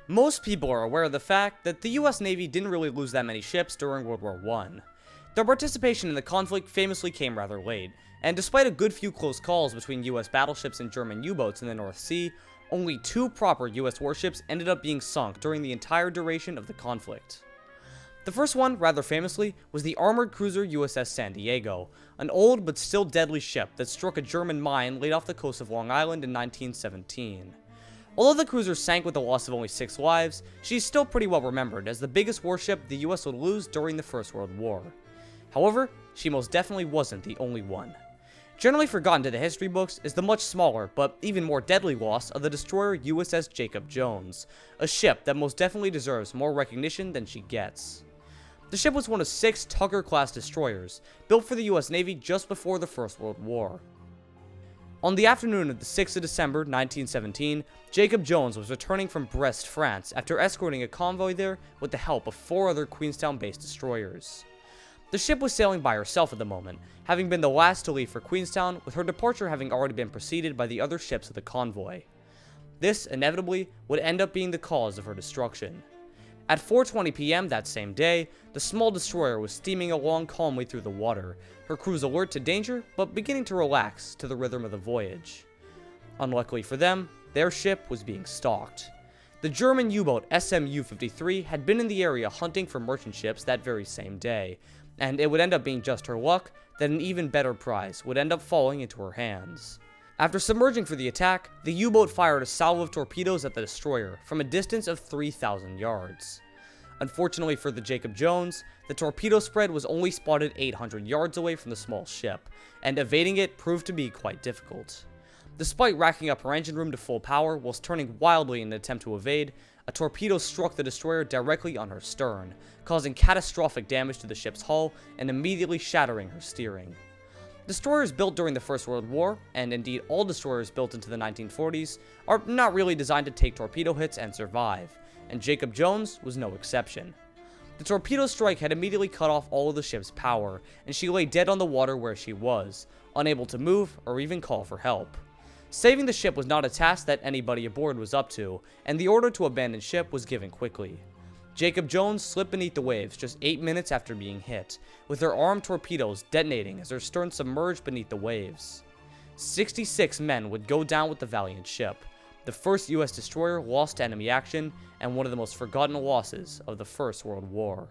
Most people are aware of the fact that the US Navy didn't really lose that many ships during World War I. Their participation in the conflict famously came rather late, and despite a good few close calls between US battleships and German U-boats in the North Sea, only 2 proper US warships ended up being sunk during the entire duration of the conflict. The first one, rather famously, was the armored cruiser USS San Diego, an old but still deadly ship that struck a German mine laid off the coast of Long Island in 1917. Although the cruiser sank with the loss of only 6 lives, she's still pretty well remembered as the biggest warship the US would lose during the First World War. However, she most definitely wasn't the only one. Generally forgotten to the history books is the much smaller, but even more deadly loss of the destroyer USS Jacob Jones, a ship that most definitely deserves more recognition than she gets. The ship was one of 6 Tucker-class destroyers, built for the US Navy just before the First World War. On the afternoon of the 6th of December 1917, Jacob Jones was returning from Brest, France, after escorting a convoy there with the help of 4 other Queenstown-based destroyers. The ship was sailing by herself at the moment, having been the last to leave for Queenstown, with her departure having already been preceded by the other ships of the convoy. This, inevitably, would end up being the cause of her destruction. At 4:20 p.m. that same day, the small destroyer was steaming along calmly through the water, her crews alert to danger, but beginning to relax to the rhythm of the voyage. Unluckily for them, their ship was being stalked. The German U-boat SMU-53 had been in the area hunting for merchant ships that very same day, and it would end up being just her luck that an even better prize would end up falling into her hands. After submerging for the attack, the U-boat fired a salvo of torpedoes at the destroyer from a distance of 3,000 yards. Unfortunately for the Jacob Jones, the torpedo spread was only spotted 800 yards away from the small ship, and evading it proved to be quite difficult. Despite racking up her engine room to full power whilst turning wildly in an attempt to evade, a torpedo struck the destroyer directly on her stern, causing catastrophic damage to the ship's hull and immediately shattering her steering. Destroyers built during the First World War, and indeed all destroyers built into the 1940s, are not really designed to take torpedo hits and survive, and Jacob Jones was no exception. The torpedo strike had immediately cut off all of the ship's power, and she lay dead on the water where she was, unable to move or even call for help. Saving the ship was not a task that anybody aboard was up to, and the order to abandon ship was given quickly. Jacob Jones slipped beneath the waves just 8 minutes after being hit, with her armed torpedoes detonating as her stern submerged beneath the waves. 66 men would go down with the valiant ship, the first US destroyer lost to enemy action, and one of the most forgotten losses of the First World War.